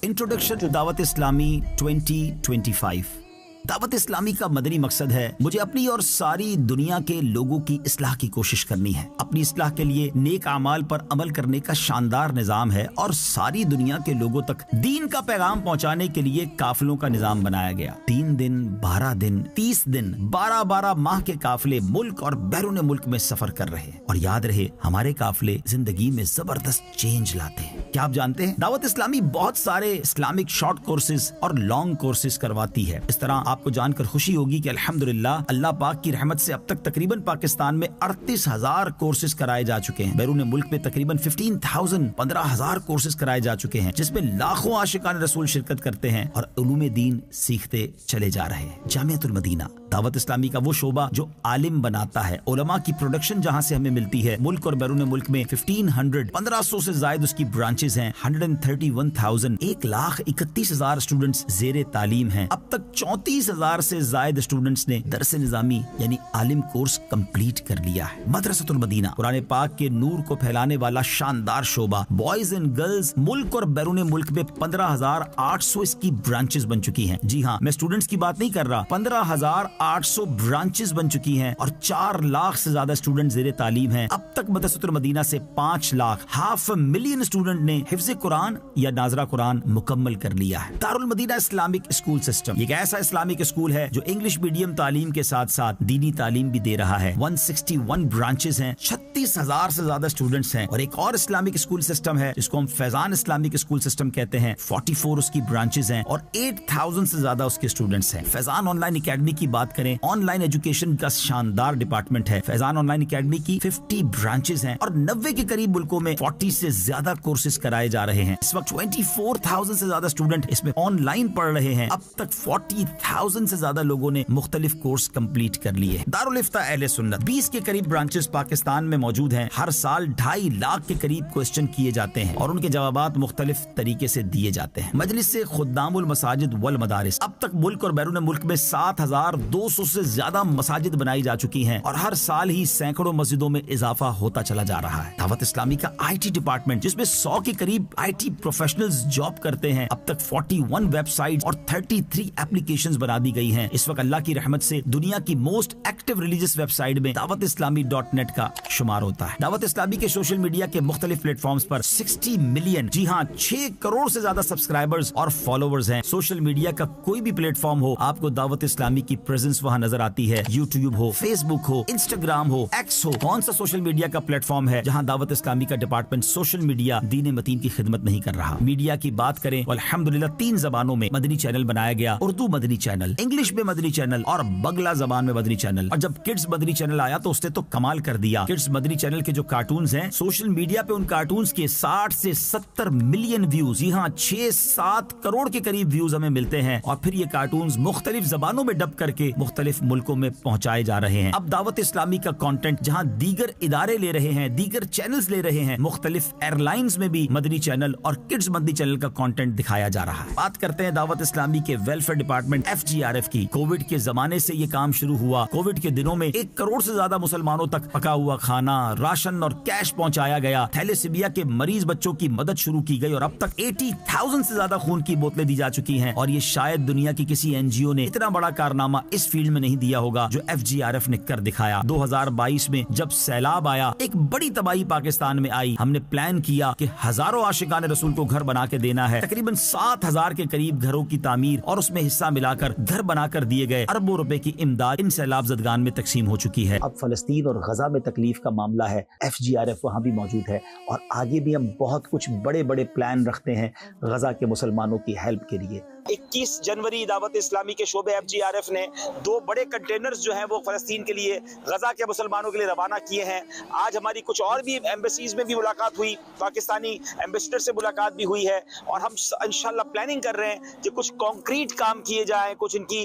Introduction to Dawat Islami 2025। Dawat Islami का मदनी मकसद है मुझे अपनी और सारी दुनिया के लोगों की इस्लाह की कोशिश करनी है। अपनी इस्लाह के लिए नेक आमाल पर अमल करने का शानदार निज़ाम है और सारी दुनिया के लोगों तक दीन का पैगाम पहुंचाने के लिए काफिलों का निज़ाम बनाया गया। 3 दिन, 12 दिन, 30 दिन, 12-12 माह के काफिले मुल्क और बैरून मुल्क में सफर कर रहे हैं। और याद रहे, हमारे काफिले जिंदगी में जबरदस्त चेंज लाते हैं। क्या आप जानते हैं, दावत इस्लामी बहुत सारे इस्लामिक शॉर्ट कोर्सेज और लॉन्ग कोर्सेज करवाती है। इस तरह आपको जानकर खुशी होगी कि अल्हम्दुलिल्लाह अल्लाह पाक की रहमत से अब तक तकरीबन पाकिस्तान में 38,000 कोर्सेज कराए जा चुके हैं। बैरून मुल्क में तकरीबन 15,000 कोर्सेज कराए जा चुके हैं, जिसमें लाखों आशिकान रसूल शिरकत करते हैं और उलूम दीन सीखते चले जा रहे हैं। जामियतुल मदीना दावत इस्लामी का वो शोबा जो आलिम बनाता है, उलमा की प्रोडक्शन जहां से हमें मिलती है। मुल्क और बैरून मुल्क में 1500 से ज्यादा उसकी ब्रांचेस हैं। 131,000 1,31,000 स्टूडेंट्स जेर तालीम हैं। अब तक 34,000 से ज्यादा स्टूडेंट्स ने दरस निजामी यानी आलिम कोर्स कंप्लीट कर लिया है। मदरसतुल मदीना कुरान पाक के नूर को फैलाने वाला शानदार शोबा। बॉयज एंड गर्ल्स मुल्क और बैरून मुल्क में 15,800 इसकी ब्रांचेस बन चुकी हैं। जी हाँ, मैं स्टूडेंट्स की बात नहीं कर रहा। 15,800 ब्रांचेस बन चुकी हैं और 4 लाख से ज्यादा स्टूडेंट जेर तालीम हैं। अब तक मदरसतुल मदीना से 5 लाख 500,000 स्टूडेंट ने हिफ्ज़ कुरान या नाज़रा कुरान मुकम्मल कर लिया है। Darul Madina Islamic school system एक ऐसा इस्लामिक स्कूल है जो इंग्लिश मीडियम तालीम के साथ साथ दीनी तालीम भी दे रहा है। 161 ब्रांचेस हैं, 36,000 से ज्यादा स्टूडेंट्स हैं। और एक और इस्लामिक स्कूल सिस्टम है जिसको हम फैजान इस्लामिक स्कूल सिस्टम कहते हैं। 44 उसकी ब्रांचेस हैं और 8,000 से ज्यादा उसके स्टूडेंट्स हैं। फैजान ऑनलाइन एकेडमी की बात करें, ऑनलाइन एजुकेशन का शानदार डिपार्टमेंट है। फैजान ऑनलाइन एकेडमी की 50 ब्रांचेस हैं और 90 के करीब मुल्कों में 40 से ज्यादा कोर्सेज कराए जा रहे हैं। इस वक्त 24,000 से ज्यादा स्टूडेंट इसमें ऑनलाइन पढ़ रहे हैं। अब तक 40,000 से ज्यादा लोगों ने मुख्तलिफ कोर्स कंप्लीट कर लिए। दारुल इफ्ता अहले सुन्नत 20 के करीब ब्रांचेस पाकिस्तान में मौजूद हैं। हर साल 2.5 लाख के करीब क्वेश्चन किए जाते हैं और उनके जवाबात मुख्तलिफ तरीके से दिए जाते हैं। मजलिस से खुद्दामुल मसाजिद वल मदारिस अब तक मुल्क और बैरून मुल्क में 7,200 से ज्यादा मसाजिद बनाई जा चुकी हैं और हर साल ही सैकड़ों मस्जिदों में इजाफा होता चला जा रहा है। दावत इस्लामी का IT डिपार्टमेंट जिसमें 100 के करीब IT प्रोफेशनल्स जॉब करते हैं। अब तक 41 वेबसाइट और 33 एप्लीकेशंस बना दी गई हैं। इस वक्त अल्लाह की रहमत से दुनिया की मोस्ट एक्टिव रिलीजियस वेबसाइट में dawatislami.net का शुमार होता है। दावत इस्लामी के सोशल मीडिया के मुख्तलिफ प्लेटफॉर्म्स पर 60 मिलियन, जी हाँ 6 करोड़ से ज्यादा सब्सक्राइबर्स और फॉलोवर्स हैं। सोशल मीडिया का कोई भी प्लेटफॉर्म हो, आपको दावत इस्लामी की प्रेजेंस वहां नजर आती है। यूट्यूब हो, फेसबुक हो, इंस्टाग्राम हो, एक्स हो, कौन सा सोशल मीडिया का प्लेटफॉर्म है जहां दावत इस्लामी का डिपार्टमेंट सोशल मीडिया दीन मतीन की खिदमत नहीं कर रहा। मीडिया की बात करें, अल्हम्दुलिल्लाह 3 जबानों में मदनी चैनल बनाया गया। उर्दू मदनी चैनल, इंग्लिश में मदनी चैनल और बगला जबान में मदनी चैनल। और जब किड्स मदनी चैनल आया तो उसने तो कमाल कर दिया। किड्स मदनी चैनल के जो कार्टून्स हैं, सोशल मीडिया पे उन कार्टून्स के 60 से 70 मिलियन व्यूज, जी हाँ 6-7 करोड़ के करीब व्यूज हमें मिलते हैं। और फिर ये कार्टून्स मुख्तलिफ जबानों में डब करके मुख्तलिफ मुल्कों में पहुंचाए जा रहे हैं। अब दावत इस्लामी का कंटेंट जहां दीगर इदारे ले रहे हैं, दीगर चैनल्स ले रहे हैं, मुख्तलिफ एयरलाइंस में भी मदनी चैनल और किड्स मदनी चैनल का कंटेंट दिखाया जा रहा है। बात करते हैं दावत इस्लामी के वेलफेयर डिपार्टमेंट FGRF की। कोविड के जमाने से ये काम शुरू हुआ। कोविड के दिनों में 1 करोड़ से ज्यादा मुसलमानों तक पका हुआ खाना, राशन और कैश पहुंचाया गया। थैलेसीमिया के मरीज बच्चों की मदद शुरू की गई और अब तक 80,000 से ज्यादा खून की बोतलें दी जा चुकी हैं। और ये शायद दुनिया की किसी NGO ने इतना बड़ा कारनामा इस फील्ड में नहीं दिया होगा जो FGRF ने कर दिखाया। 2022 में जब सैलाब आया, एक बड़ी तबाही पाकिस्तान में आई, हमने प्लान किया कि हजारों आशिकान रसूल को घर बना के देना है। तकरीबन 7,000 के करीब घरों की तामीर और उसमें हिस्सा मिलाकर घर बनाकर दिए गए। अरबों रुपए की इमदाद इन सैलाब ज़दगान में तकसीम हो चुकी है। अब फलस्तीन और गजा में तकलीफ का मामला है, FGRF वहाँ भी मौजूद है और आगे भी हम बहुत कुछ बड़े बड़े प्लान रखते हैं गजा के मुसलमानों की हेल्प के लिए। 21 जनवरी दावत इस्लामी के शोबे FGRF ने 2 बड़े कंटेनर्स जो हैं वो फलस्तीन के लिए, गजा के मुसलमानों के लिए रवाना किए हैं। आज हमारी कुछ और भी एम्बेसीज में भी मुलाकात हुई, पाकिस्तानी एम्बेसडर से मुलाकात भी हुई है और हम इंशाल्लाह प्लानिंग कर रहे हैं कि कुछ कॉन्क्रीट काम किए जाएं, कुछ इनकी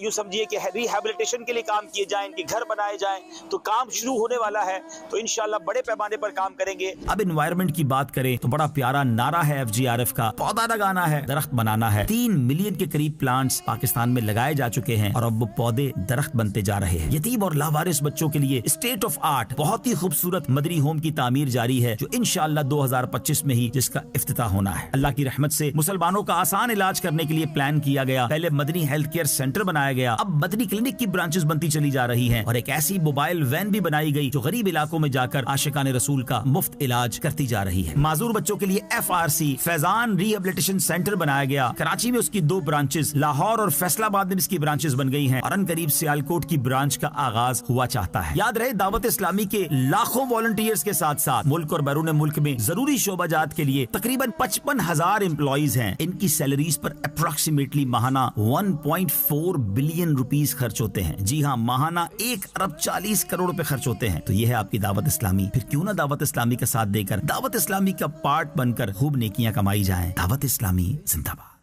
यूँ समझिए कि रिहेबिलिटेशन के लिए काम किए जाएं, इनके घर बनाए जाएं। तो काम शुरू होने वाला है, तो इंशाल्लाह बड़े पैमाने पर काम करेंगे। अब एनवायरनमेंट की बात करें तो बड़ा प्यारा नारा है FGRF का, पौधा लगाना है, दरख्त बनाना है। 3 3 मिलियन के करीब प्लांट्स पाकिस्तान में लगाए जा चुके हैं और अब वो पौधे दरख्त बनते जा रहे हैं। यतीम और लावारिस बच्चों के लिए स्टेट ऑफ आर्ट बहुत ही खूबसूरत मदनी होम की तामीर जारी है, जो इंशाअल्लाह 2025 में ही जिसका इफ्तिताह होना है। अल्लाह की रहमत से मुसलमानों का आसान इलाज करने के लिए प्लान किया गया। पहले मदनी हेल्थ केयर सेंटर बनाया गया, अब मदनी क्लिनिक की ब्रांचेस बनती चली जा रही हैं और एक ऐसी मोबाइल वैन भी बनाई गई जो गरीब इलाकों में जाकर आशिकाने रसूल का मुफ्त इलाज करती जा रही है। माजूर बच्चों के लिए FRC फैजान रिहेबिलिटेशन सेंटर बनाया गया। कराची में उसकी 2 ब्रांचेस, लाहौर और फैसलाबाद में इसकी ब्रांचेस बन गई हैं और अनकरीब सियालकोट की ब्रांच का आगाज हुआ चाहता है। याद रहे, दावत इस्लामी के लाखों वॉलंटियर्स के साथ साथ मुल्क और बैरून मुल्क में जरूरी शोबाजात के लिए तकरीबन 55,000 एम्प्लॉइज हैं। इनकी सैलरीज पर अप्रोक्सीमेटली माहाना 1.4 बिलियन रुपीस खर्च होते हैं। जी हाँ, माहाना 1 अरब 40 करोड़ रुपए खर्च होते हैं। तो यह है आपकी दावत इस्लामी। फिर क्यों ना दावत इस्लामी का साथ देकर दावत इस्लामी का पार्ट बनकर खूब नेकियां कमाई जाएं। दावत इस्लामी जिंदाबाद।